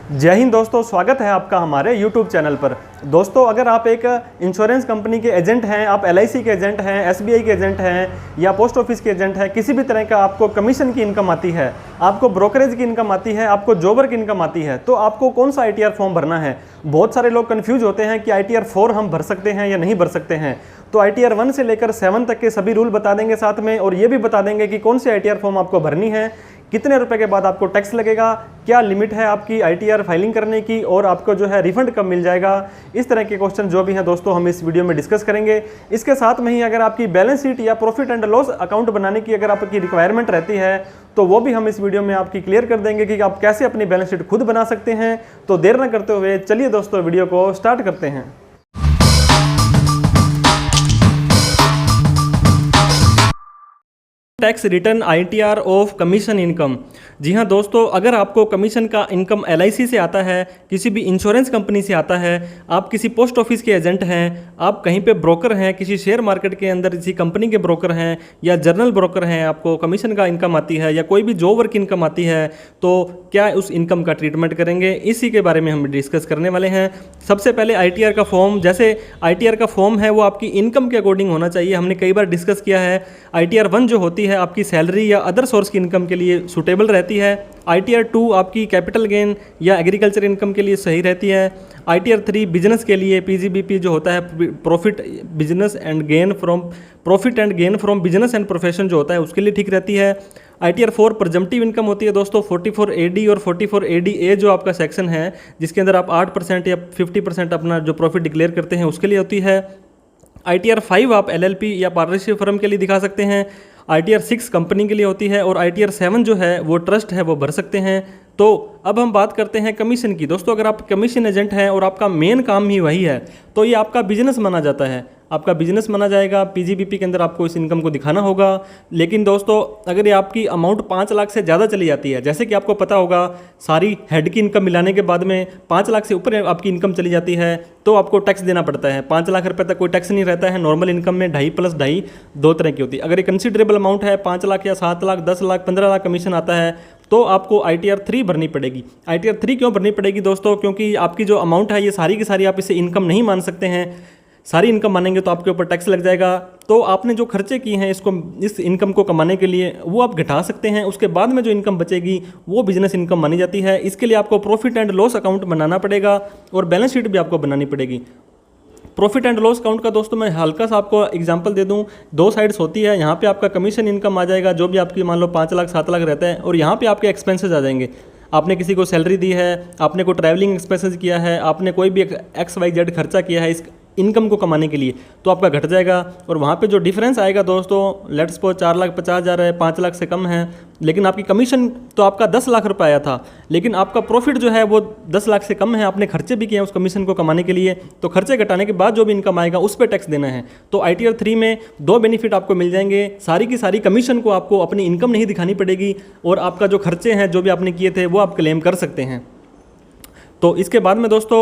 जय हिंद दोस्तों, स्वागत है आपका हमारे YouTube चैनल पर। दोस्तों, अगर आप एक इंश्योरेंस कंपनी के एजेंट हैं, आप LIC के एजेंट हैं, SBI के एजेंट हैं या पोस्ट ऑफिस के एजेंट हैं, किसी भी तरह का आपको कमीशन की इनकम आती है, आपको ब्रोकरेज की इनकम आती है, आपको जॉबर की इनकम आती है, तो आपको कौन सा ITR फॉर्म भरना है। बहुत सारे लोग कन्फ्यूज होते हैं कि ITR 4 हम भर सकते हैं या नहीं भर सकते हैं। तो ITR 1 से लेकर 7 तक के सभी रूल बता देंगे साथ में, और ये भी बता देंगे कि कौन सी ITR फॉर्म आपको भरनी है, कितने रुपए के बाद आपको टैक्स लगेगा, क्या लिमिट है आपकी ITR फाइलिंग करने की, और आपको जो है रिफंड कब मिल जाएगा। इस तरह के क्वेश्चन जो भी हैं दोस्तों हम इस वीडियो में डिस्कस करेंगे। इसके साथ में ही अगर आपकी बैलेंस शीट या प्रॉफिट एंड लॉस अकाउंट बनाने की अगर आपकी रिक्वायरमेंट रहती है तो वो भी हम इस वीडियो में आपकी क्लियर कर देंगे कि आप कैसे अपनी बैलेंस शीट खुद बना सकते हैं। तो देर न करते हुए चलिए दोस्तों वीडियो को स्टार्ट करते हैं। Tax return ITR of commission income. जी हाँ दोस्तों, अगर आपको कमीशन का इनकम LIC से आता है, किसी भी इंश्योरेंस कंपनी से आता है, आप किसी पोस्ट ऑफिस के एजेंट हैं, आप कहीं पे ब्रोकर हैं, किसी शेयर मार्केट के अंदर किसी कंपनी के ब्रोकर हैं या जर्नल ब्रोकर हैं, आपको कमीशन का इनकम आती है या कोई भी जॉब वर्क इनकम आती है, तो क्या उस इनकम का ट्रीटमेंट करेंगे, इसी के बारे में हम डिस्कस करने वाले हैं। सबसे पहले ITR का फॉर्म, जैसे ITR का फॉर्म है वो आपकी इनकम के अकॉर्डिंग होना चाहिए। हमने कई बार डिस्कस किया है। ITR 1 जो होती है आपकी सैलरी या अदर सोर्स की इनकम के लिए सूटेबल रहती है। ITR 2 आपकी कैपिटल गेन या एग्रीकल्चर इनकम के लिए सही रहती है। ITR 3 बिजनेस के लिए, PGBP जो होता है profit and gain from business and profession जो होता है उसके लिए ठीक रहती है। ITR 4 प्रजम्पटिव इनकम होती है दोस्तों। 44AD और 44ADA जो आपका सेक्शन है जिसके अंदर आप 8% या 50% अपना जो प्रॉफिट डिक्लेयर करते हैं उसके लिए होती है। ITR 5 आप LLP या पार्टनरशिप फर्म के लिए दिखा सकते हैं। ITR 6 कंपनी के लिए होती है और ITR 7 जो है वो ट्रस्ट है, वो भर सकते हैं। तो अब हम बात करते हैं कमीशन की। दोस्तों, अगर आप कमीशन एजेंट हैं और आपका मेन काम ही वही है तो ये आपका बिजनेस माना जाता है, आपका बिजनेस माना जाएगा। PGBP के अंदर आपको इस इनकम को दिखाना होगा। लेकिन दोस्तों, अगर ये आपकी अमाउंट 5 लाख से ज़्यादा चली जाती है, जैसे कि आपको पता होगा सारी हेड की इनकम मिलाने के बाद में 5 लाख से ऊपर आपकी इनकम चली जाती है तो आपको टैक्स देना पड़ता है। 5 लाख रुपए तक कोई टैक्स नहीं रहता है। नॉर्मल इनकम में 2.5 + 2.5 दो तरह की होती है। अगर ये कंसिडरेबल अमाउंट है, 5 लाख या 7 लाख, 10 लाख, 15 लाख कमीशन आता है तो आपको ITR 3 भरनी पड़ेगी। ITR 3 क्यों भरनी पड़ेगी दोस्तों? क्योंकि आपकी जो अमाउंट है ये सारी की सारी आप इसे इनकम नहीं मान सकते हैं। सारी इनकम मानेंगे तो आपके ऊपर टैक्स लग जाएगा। तो आपने जो खर्चे किए हैं इस इनकम को कमाने के लिए वो आप घटा सकते हैं। उसके बाद में जो इनकम बचेगी वो बिजनेस इनकम मानी जाती है। इसके लिए आपको प्रॉफिट एंड लॉस अकाउंट बनाना पड़ेगा और बैलेंस शीट भी आपको बनानी पड़ेगी। प्रॉफिट एंड लॉस अकाउंट का दोस्तों मैं हल्का सा आपको एग्जांपल दे दूं। 2 साइड्स होती है। यहाँ पे आपका कमीशन इनकम आ जाएगा जो भी आपकी मान लो 5 लाख 7 लाख रहता है, और यहाँ पे आपके एक्सपेंसेस आ जाएंगे। आपने किसी को सैलरी दी है, आपने कोई ट्रैवलिंग एक्सपेंसेस किया है, आपने कोई भी XYZ खर्चा किया है इस इनकम को कमाने के लिए, तो आपका घट जाएगा। और वहाँ पे जो डिफरेंस आएगा दोस्तों, लेट्स सपोज 4,50,000 है, 5 लाख से कम है, लेकिन आपकी कमीशन तो आपका 10 लाख रुपये आया था, लेकिन आपका प्रॉफिट जो है वो 10 लाख से कम है। आपने खर्चे भी किए हैं उस कमीशन को कमाने के लिए, तो खर्चे घटाने के बाद जो भी इनकम आएगा उस पर टैक्स देना है। तो ITR 3 में 2 बेनिफिट आपको मिल जाएंगे। सारी की सारी कमीशन को आपको अपनी इनकम नहीं दिखानी पड़ेगी, और आपका जो खर्चे हैं जो भी आपने किए थे वो आप क्लेम कर सकते हैं। तो इसके बाद में दोस्तों,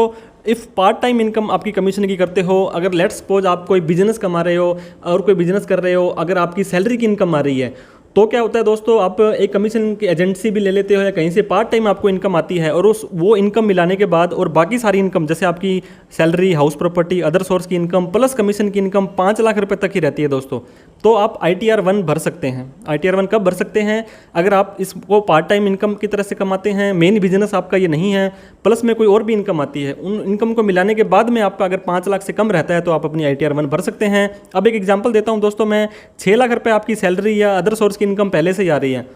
इफ़ पार्ट टाइम इनकम आपकी कमीशन की करते हो, अगर लेट्स सपोज आप कोई बिजनेस कमा रहे हो और कोई बिजनेस कर रहे हो, अगर आपकी सैलरी की इनकम आ रही है तो क्या होता है दोस्तों, आप एक कमीशन की एजेंसी भी ले लेते हो या कहीं से पार्ट टाइम आपको इनकम आती है, और वो इनकम मिलाने के बाद और बाकी सारी इनकम जैसे आपकी salary, house property, other source की इनकम प्लस कमीशन की इनकम 5 लाख रुपए तक ही रहती है दोस्तों। तो आप ITR 1 भर सकते हैं। ITR 1 कब भर सकते हैं? अगर आप इसको पार्ट टाइम इनकम की तरह से कमाते हैं, मेन बिजनेस आपका ये नहीं है, प्लस में कोई और भी इनकम आती है, उन इनकम को मिलाने के बाद में आपका अगर 5 लाख से कम रहता है तो आप अपनी ITR 1 भर सकते हैं। अब एक एग्जांपल देता हूं दोस्तों मैं। 6 लाख रुपए आपकी सैलरी या अदर सोर्स की इनकम पहले से ही आ रही है,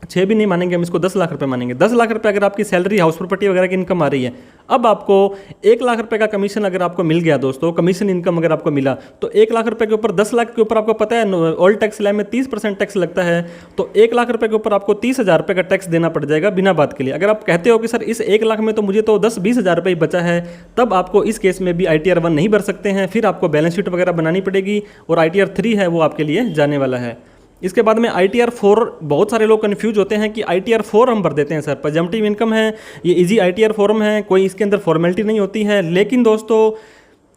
6 भी नहीं मानेंगे हम, इसको 10 लाख रुपए मानेंगे। 10 लाख रुपए अगर आपकी सैलरी, हाउस प्रॉपर्टी वगैरह की इनकम आ रही है, अब आपको 1 लाख रुपए का कमीशन अगर आपको मिल गया दोस्तों, कमीशन इनकम अगर आपको मिला, तो 1 लाख रुपए के ऊपर 10 लाख के ऊपर आपको पता है ओल्ड टैक्स लैब में 30% टैक्स लगता है। तो 1 लाख रुपए के ऊपर आपको 30,000 रुपए का टैक्स देना पड़ जाएगा बिना बात के लिए। अगर आप कहते हो कि सर इस 1 लाख में तो मुझे तो 10-20 हज़ार रुपये ही बचा है, तब आपको इस केस में भी ITR 1 नहीं भर सकते हैं। फिर आपको बैलेंस शीट वगैरह बनानी पड़ेगी, और ITR 3 है वो आपके लिए जाने वाला है। इसके बाद में ITR 4, बहुत सारे लोग कन्फ्यूज होते हैं कि ITR 4 हम भर देते हैं सर, प्रजम्पटिव इनकम है, ये इजी ITR फॉर्म है, कोई इसके अंदर फॉर्मेलिटी नहीं होती है। लेकिन दोस्तों,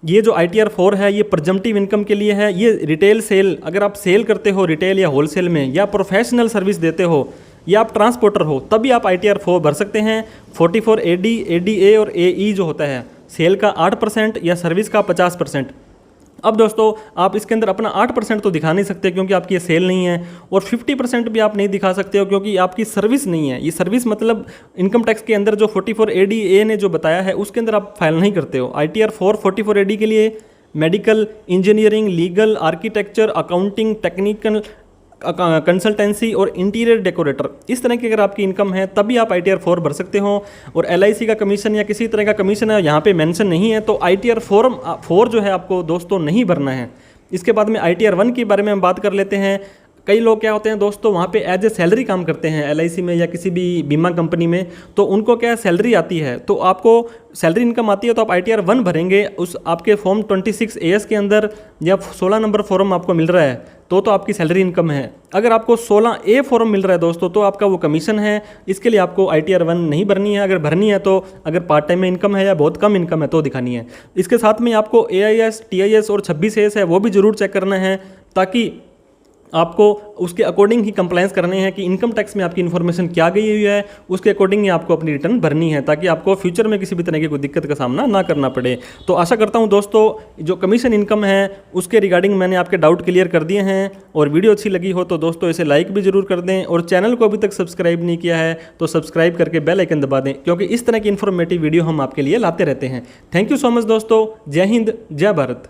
ये जो ITR 4 है ये प्रजम्पटिव इनकम के लिए है। ये रिटेल सेल, अगर आप सेल करते हो रिटेल या होलसेल में, या प्रोफेशनल सर्विस देते हो, या आप ट्रांसपोर्टर हो तभी आप ITR 4 भर सकते हैं। 44 AD, ADA और AE जो होता है सेल का 8% या सर्विस का 50%। अब दोस्तों आप इसके अंदर अपना 8% तो दिखा नहीं सकते क्योंकि आपकी ये सेल नहीं है, और 50% भी आप नहीं दिखा सकते हो क्योंकि आपकी सर्विस नहीं है। ये सर्विस मतलब इनकम टैक्स के अंदर जो 44 ADA ने जो बताया है उसके अंदर आप फाइल नहीं करते हो। ITR 4 44 AD के लिए medical, engineering, legal, architecture, accounting, technical, consultancy और इंटीरियर डेकोरेटर, इस तरह की अगर आपकी इनकम है तभी आप ITR 4 भर सकते हो। और LIC का कमीशन या किसी तरह का कमीशन है यहाँ पे मेंशन नहीं है, तो ITR 4 जो है आपको दोस्तों नहीं भरना है। इसके बाद में ITR 1 के बारे में हम बात कर लेते हैं। कई लोग क्या होते हैं दोस्तों वहाँ पे एज ए सैलरी काम करते हैं LIC में या किसी भी बीमा कंपनी में, तो उनको क्या सैलरी आती है, तो आपको सैलरी इनकम आती है तो आप ITR 1 भरेंगे। उस आपके फॉर्म 26 AS के अंदर या 16 नंबर फॉर्म आपको मिल रहा है तो आपकी सैलरी इनकम है। अगर आपको 16A फॉर्म मिल रहा है दोस्तों तो आपका वो कमीशन है, इसके लिए आपको ITR 1 नहीं भरनी है। अगर भरनी है तो अगर पार्ट टाइम में इनकम है या बहुत कम इनकम है तो दिखानी है। इसके साथ में आपको AIS, TIS और 26 AS है वो भी ज़रूर चेक करना है, ताकि आपको उसके अकॉर्डिंग ही कंप्लायंस करने हैं कि इनकम टैक्स में आपकी इन्फॉर्मेशन क्या गई हुई है, उसके अकॉर्डिंग ही आपको अपनी रिटर्न भरनी है, ताकि आपको फ्यूचर में किसी भी तरह की कोई दिक्कत का सामना ना करना पड़े। तो आशा करता हूं दोस्तों जो कमीशन इनकम है उसके रिगार्डिंग मैंने आपके डाउट क्लियर कर दिए हैं, और वीडियो अच्छी लगी हो तो दोस्तों इसे लाइक भी ज़रूर कर दें, और चैनल को अभी तक सब्सक्राइब नहीं किया है तो सब्सक्राइब करके बेल आइकन दबा दें, क्योंकि इस तरह की इन्फॉर्मेटिव वीडियो हम आपके लिए लाते रहते हैं। थैंक यू सो मच दोस्तों। जय हिंद, जय भारत।